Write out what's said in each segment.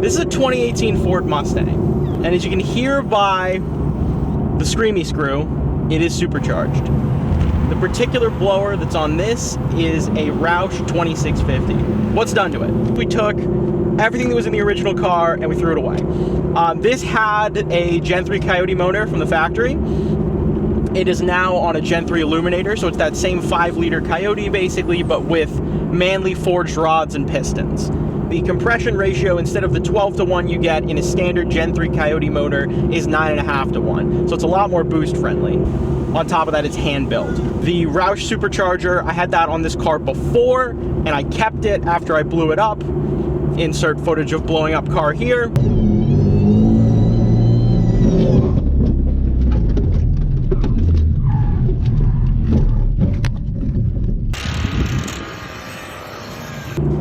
This is a 2018 Ford Mustang, and as you can hear by the screamy screw, it is supercharged. The particular blower that's on this is a Roush 2650. What's done to it? We took everything that was in the original car and we threw it away. This had a Gen 3 Coyote motor from the factory. It is now on a Gen 3 Aluminator, so it's that same 5-liter Coyote basically, but with manly forged rods and pistons. The compression ratio, instead of the 12-to-1 you get in a standard Gen 3 Coyote motor, is 9.5-to-1. So it's a lot more boost friendly. On top of that, it's hand built. The Roush Supercharger, I had that on this car before, and I kept it after I blew it up. Insert footage of blowing up car here.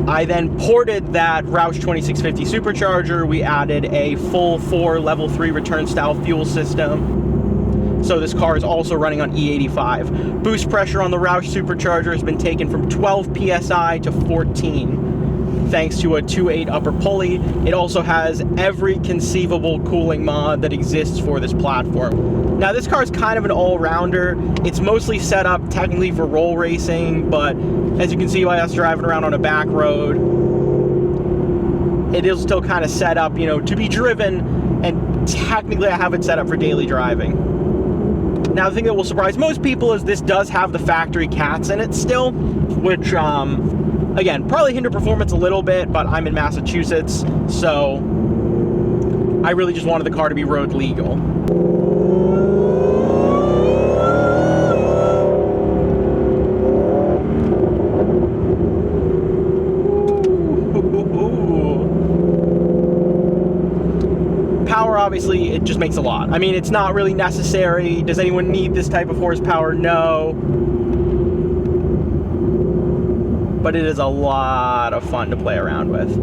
I then ported that Roush 2650 Supercharger. We added a full 4 level 3 return style fuel system. So this car is also running on E85. Boost pressure on the Roush Supercharger has been taken from 12 PSI to 14, thanks to a 2.8 upper pulley. It also has every conceivable cooling mod that exists for this platform. Now this car is kind of an all-rounder. It's mostly set up technically for roll racing, but as you can see by us driving around on a back road, it is still kind of set up, you know, to be driven, and technically I have it set up for daily driving. Now the thing that will surprise most people is this does have the factory cats in it still, which, again, probably hinder performance a little bit, but I'm in Massachusetts, so I really just wanted the car to be road legal. Power, obviously, it just makes a lot. I mean, it's not really necessary. Does anyone need this type of horsepower? No. But it is a lot of fun to play around with.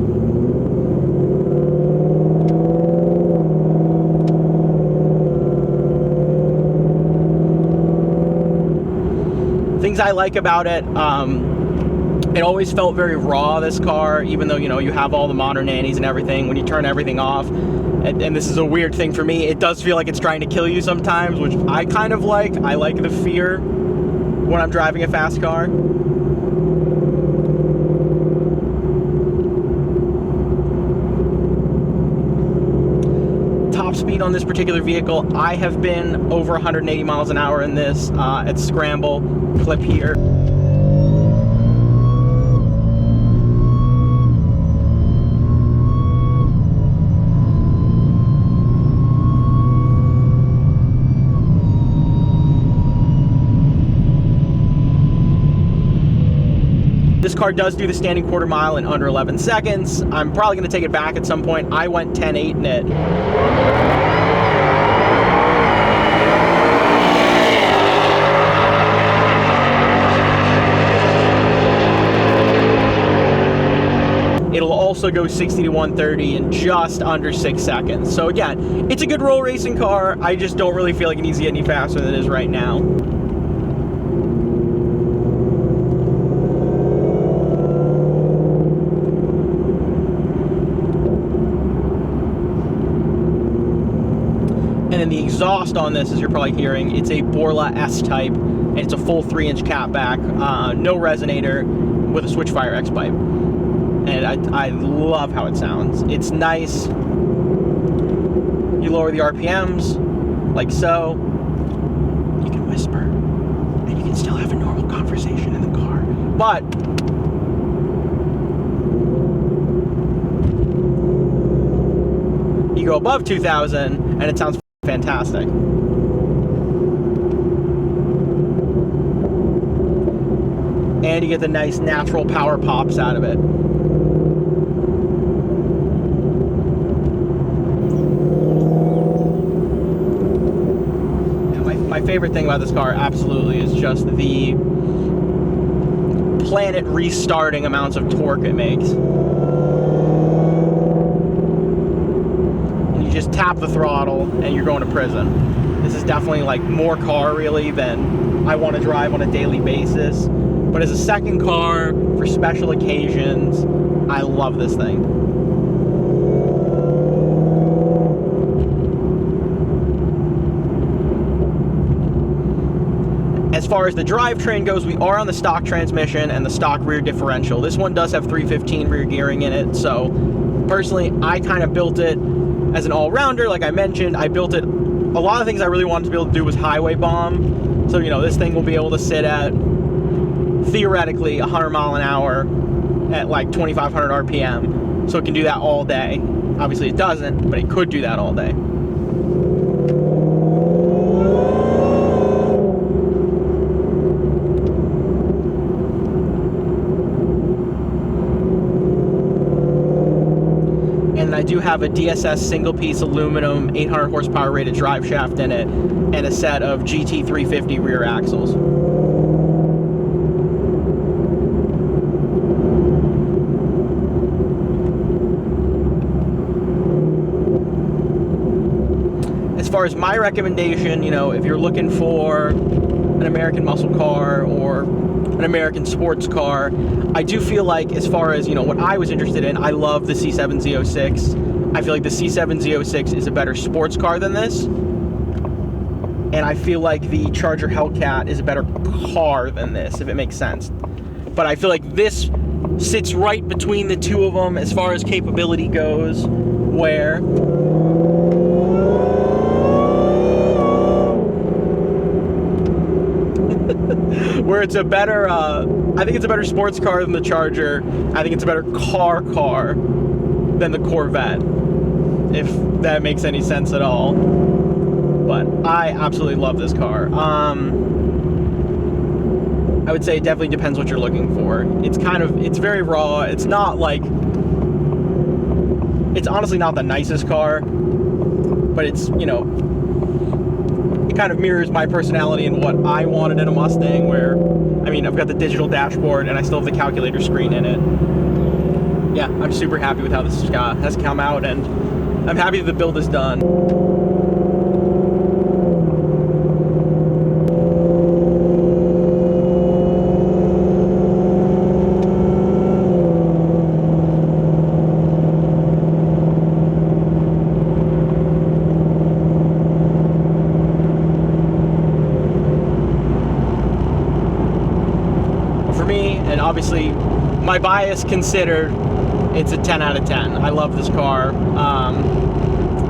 Things I like about it, it always felt very raw, this car, even though, you know, you have all the modern nannies and everything. When you turn everything off, and this is a weird thing for me, it does feel like it's trying to kill you sometimes, which I kind of like. I like the fear when I'm driving a fast car. Top speed on this particular vehicle, I have been over 180 miles an hour in this at scramble, clip here. This car does do the standing quarter mile in under 11 seconds. I'm probably going to take it back at some point. I went 10.8 in it. It'll also go 60 to 130 in just under 6 seconds. So again, it's a good roll racing car. I just don't really feel like it needs to get any faster than it is right now. And then the exhaust on this, as you're probably hearing, it's a Borla S Type, and it's a full 3-inch catback, no resonator, with a Switchfire X pipe. And I love how it sounds. It's nice. You lower the RPMs, like so. You can whisper, and you can still have a normal conversation in the car. But you go above 2,000, and it sounds fantastic. and you get the nice natural power pops out of it. My favorite thing about this car absolutely is just the planet restarting amounts of torque it makes. And you just tap the throttle and you're going to prison. This is definitely like more car really than I want to drive on a daily basis. But as a second car for special occasions, I love this thing. As far as the drivetrain goes, we are on the stock transmission and the stock rear differential. This one does have 315 rear gearing in it, so personally, I kind of built it as an all-rounder. Like I mentioned, I built it, a lot of things I really wanted to be able to do was highway bomb. So, you know, this thing will be able to sit at, theoretically, 100 mile an hour at like 2,500 RPM. So it can do that all day. Obviously it doesn't, but it could do that all day. I do have a DSS single-piece aluminum 800 horsepower rated drive shaft in it and a set of GT 350 rear axles. As far as my recommendation, you know, if you're looking for an American muscle car or an American sports car, I do feel like, as far as, you know, what I was interested in, I love the C7 Z06. I feel like the C7 Z06 is a better sports car than this. And I feel like the Charger Hellcat is a better car than this, if it makes sense. But I feel like this sits right between the two of them as far as capability goes, where it's a better, I think it's a better sports car than the Charger. I think it's a better car than the Corvette, if that makes any sense at all. But I absolutely love this car. I would say it definitely depends what you're looking for. It's very raw. It's not like, it's honestly not the nicest car, but it's, you know, kind of mirrors my personality and what I wanted in a Mustang, where, I mean, I've got the digital dashboard and I still have the calculator screen in it. Yeah, I'm super happy with how this has come out, and I'm happy that the build is done. And obviously, my bias considered, it's a 10 out of 10. I love this car.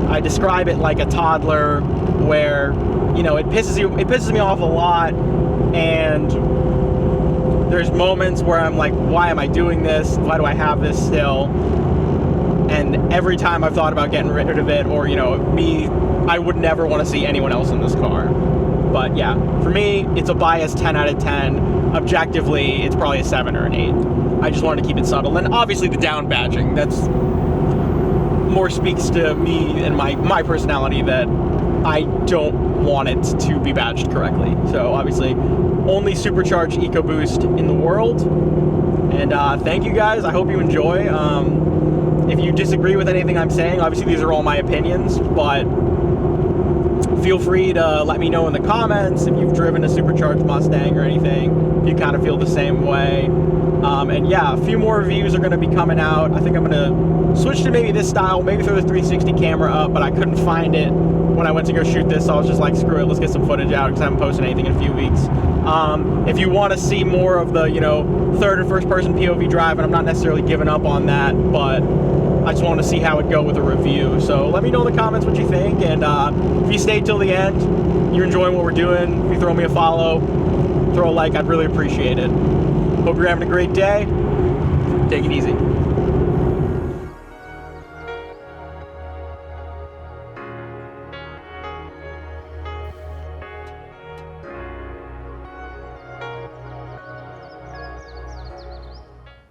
I describe it like a toddler, where, you know, it pisses me off a lot, and there's moments where I'm like, why am I doing this? Why do I have this still? And every time I've thought about getting rid of it, or, you know, I would never want to see anyone else in this car. But yeah, for me, it's a biased 10 out of 10. Objectively, it's probably a 7 or an 8. I just wanted to keep it subtle. And obviously the down badging, that's more speaks to me and my personality, that I don't want it to be badged correctly. So obviously, only Supercharged EcoBoost in the world. And thank you guys, I hope you enjoy. If you disagree with anything I'm saying, obviously these are all my opinions, but feel free to let me know in the comments if you've driven a Supercharged Mustang or anything, if you kind of feel the same way. And yeah, a few more reviews are going to be coming out. I think I'm going to switch to maybe this style, maybe throw the 360 camera up, but I couldn't find it when I went to go shoot this, so I was just like, screw it, let's get some footage out, because I haven't posted anything in a few weeks. If you want to see more of the, you know, third and first person POV drive, and I'm not necessarily giving up on that, but I just want to see how it go with a review. So let me know in the comments what you think, and if you stayed till the end, you're enjoying what we're doing, if you throw me a follow, throw a like, I'd really appreciate it. Hope you're having a great day. Take it easy.